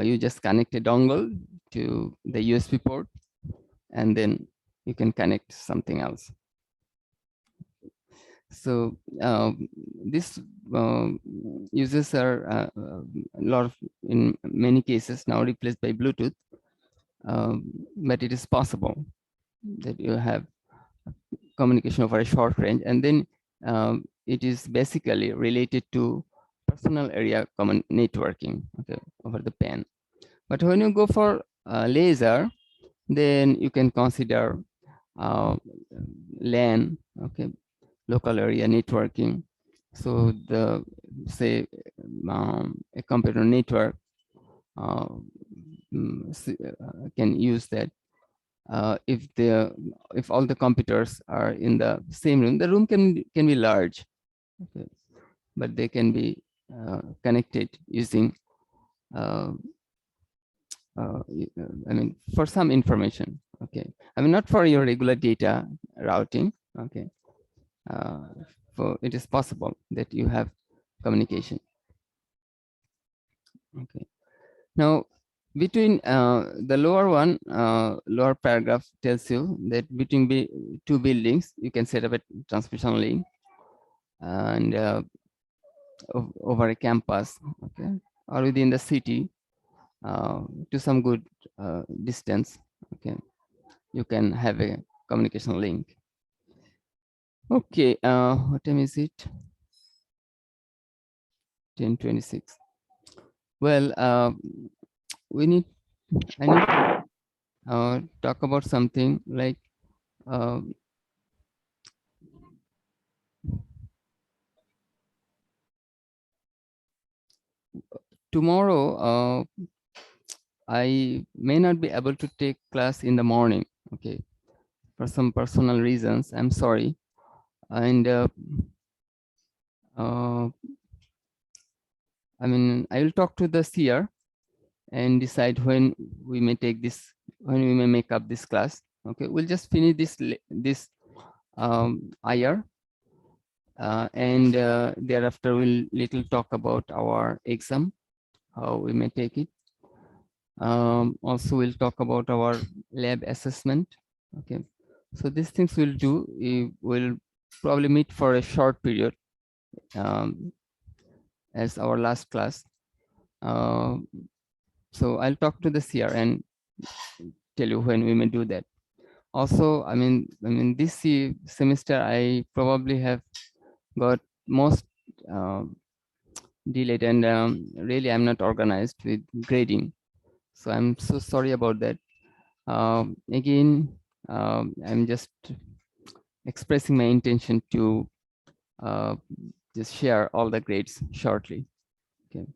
You just connect a dongle to the USB port, and then you can connect something else. So this uses are a lot of, in many cases now replaced by Bluetooth, but it is possible that you have communication over a short range, and then it is basically related to personal area common networking, okay, over the PAN. But when you go for laser, then you can consider LAN, okay, local area networking. So the say a computer network uh, can use that if all the computers are in the same room. The room can be large, okay, but they can be connected using uh, I mean, for some information, okay. I mean, not for your regular data routing, okay. For it is possible that you have communication, okay. Now, between the lower one, lower paragraph tells you that between two buildings, you can set up a transmission link, and over a campus, okay, or within the city to some good distance, okay, you can have a communication link. Okay, what time is it? 10:26. Well, I need to talk about something like tomorrow I may not be able to take class in the morning, okay, for some personal reasons. I'm sorry. And I mean, I will talk to the seer and decide when we may take this, when we may make up this class. Okay, we'll just finish this IR, and thereafter we'll little talk about our exam, how we may take it. Also, we'll talk about our lab assessment. Okay, so these things we'll do. We will probably meet for a short period as our last class. So I'll talk to the CR and tell you when we may do that. Also, I mean, this semester I probably have got most delayed, and really I'm not organized with grading. So I'm so sorry about that. Again, I'm just expressing my intention to just share all the grades shortly. Okay.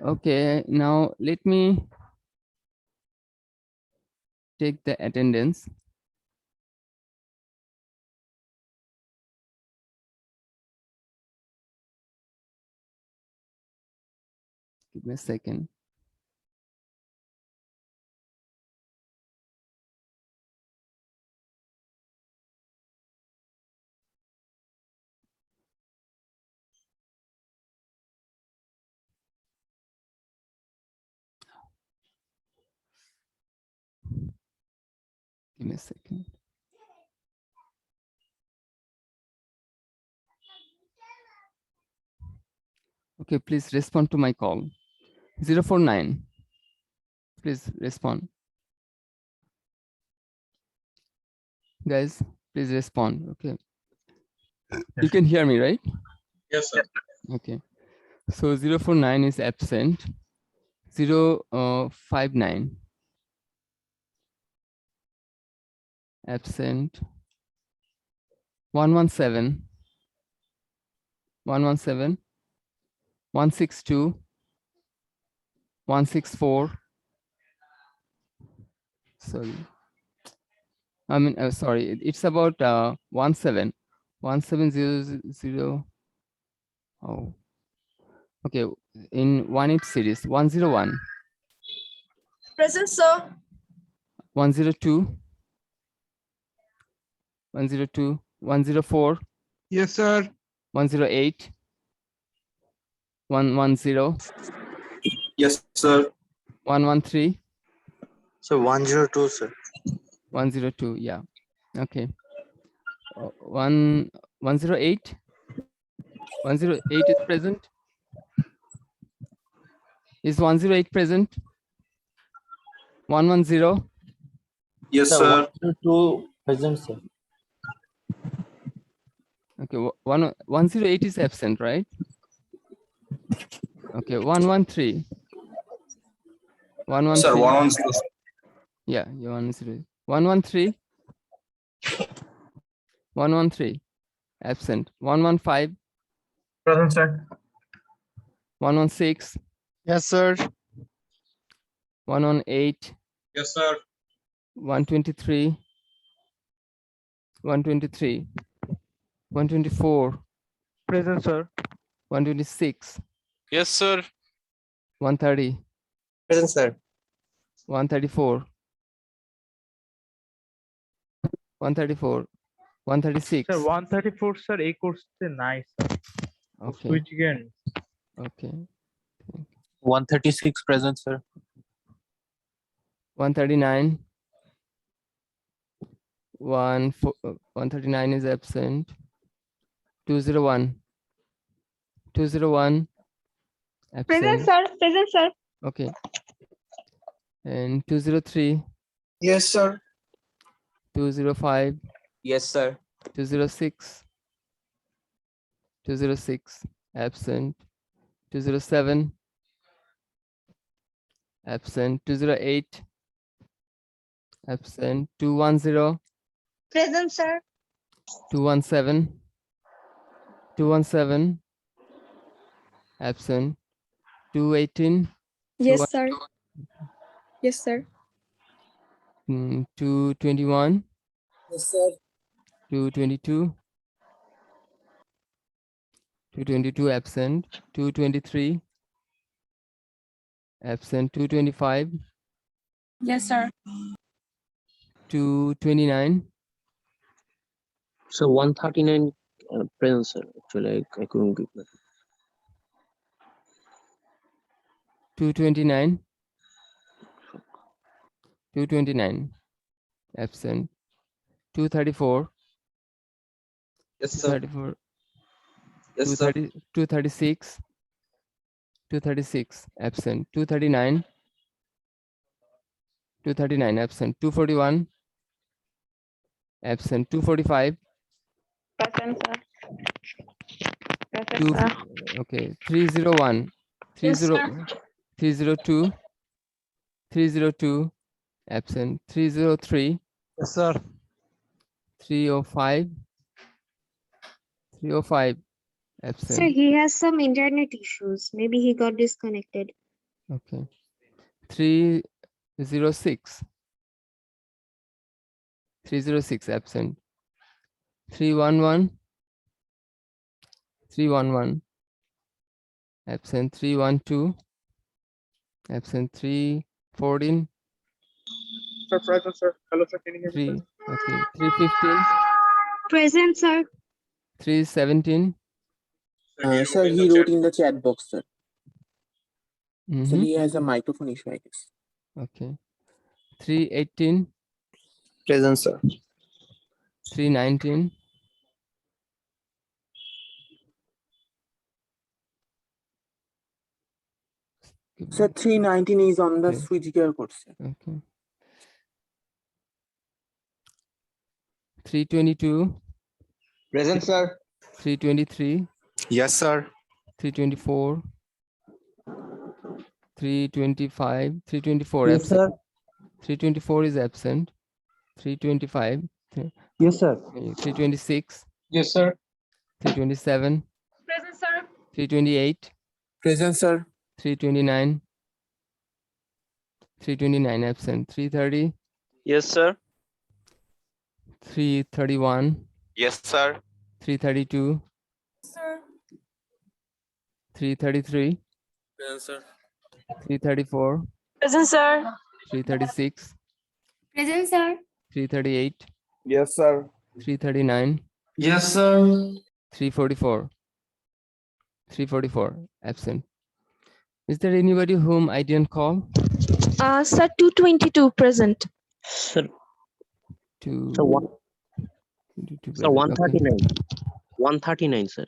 Okay, now let me take the attendance. Give me a second. Give me a second. Okay, please respond to my call. 049 Please respond. Guys, please respond. Okay. You can hear me, right? Yes, sir. Okay. So 049 is absent. 059 absent. 117 117 162 164. Sorry. Sorry. It's about 1700. Oh. Okay. In 18 series 101 Present, sir. 102 102 104 Yes, sir. 108 110 Yes, sir. 113 So 102, sir. 102. Yeah. Okay. 108 108 is present. Is 108 present? 110. Yes, Sir, sir. 102 present, sir. Okay. 108 is absent, right? Okay. 113. Sir, 113. 110. Yeah. 113. 113. 113. Absent. 115. Present, sir. 116. Yes, sir. 118. Yes, sir. 123. 123. 124. Present, sir. 126. Yes, sir. 130. Present, sir. 134. 134. 136. Sir, 134 sir এই কোর্সে নাই sir Okay. Switch gain Okay. 136 present, sir. 139. 139 is absent. 201. 201. Present, Absent. sir. Present, sir. Okay. And 203. Yes, sir. 205. Yes, sir. 206. 206. Absent. 207. Absent. 208. Absent. 210. Present, sir. 217. 217. Absent. 218. Yes, sir. Yes, sir. 221. Yes, sir. 222. 222 absent. 223. Absent. 225. Yes, sir. 229. So 139 present, sir. Actually, I couldn't get that. 229. 229. Absent. 234. Yes, sir. 234. Yes, sir. 236. 236. Absent. 239. 239. Absent. 241. Absent. 245. Present, sir. Present, Two, sir. okay. 301. Yes, 30, sir. 302. 302. Absent. 303. Yes, sir. 305. 305. Sir, Absent. he has some internet issues. Maybe he got disconnected. Okay. 306. 306. Absent. 311. 311. Absent. 312. Absent. 314. sir present sir hello sir can you hear me 3. Okay. 315. Present, sir. 317. Sir, he wrote in the chat box, sir. So Mhm. he has a microphone issue, I guess. Okay. 318. Present, sir. 319. Sir, 319 is on the Okay. switch gear course. Okay. 322, Present, sir. 323, Yes, sir. 324, 325, 324 Yes, absent. sir. 324 is absent. 325, Yes, sir. 326, Yes, sir. 327, Present, sir. 328, Present, sir. 329, 329 absent. 330, Yes, sir. 331, Yes, sir. 332, 333, Present, sir. 334, Present, sir. 336, Present, sir. 338, Yes, sir. 339, Yes, sir. 344, 344 absent. Is there anybody whom I didn't call? Sir, 222 present. Sir, To so one, 22 so present. Okay. 139. 139, sir.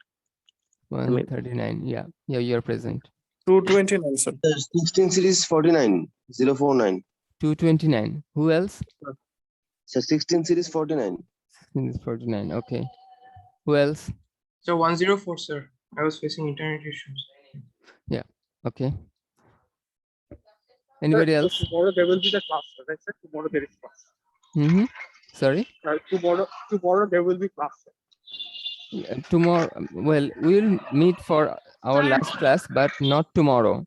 mean- 139. Yeah, you're present. 229, sir. 16 series 49 049. 229. Who else? So 16 series 49. 16 is 49. Okay. Who else? So 104, sir. I was facing internet issues. Okay. Anybody else? Tomorrow there will be the class, sir. Right, sir? Tomorrow there is class. Mm-hmm. Sorry. Tomorrow there will be class, sir. Yeah, tomorrow. Well, we'll meet for our last class, but not tomorrow.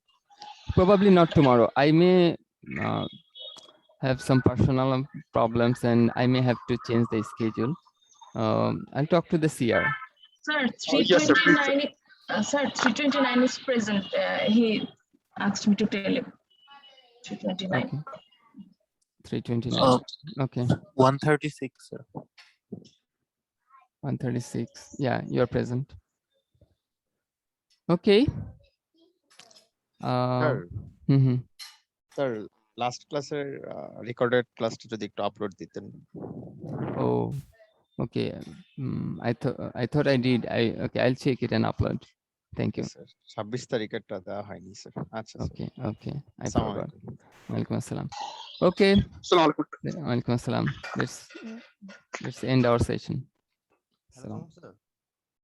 Probably not tomorrow. I may have some personal problems and I may have to change the schedule. I'll talk to the CR. Sir, Yes, sir, please, sir. 329, sir, 329 is present. He asked me to tell him. 329. Okay. 329. Okay. 136, sir. 136. Yeah, you're present. Okay. Sir, Mhm. Sir last ক্লাসের recorded ক্লাসটা যদি একটু upload দিতেন। Oh, okay. I thought I did. Okay, I'll check it and upload. Thank you. Sir 26 তারিখেরটা দেওয়া হয়নি sir. আচ্ছা sir. Okay. I আসসালামু forgot. আলাইকুম। Walaikum assalam. Okay. Assalamu alaikum. Walaikum assalam. Let's end our session. Hello, Salam. sir.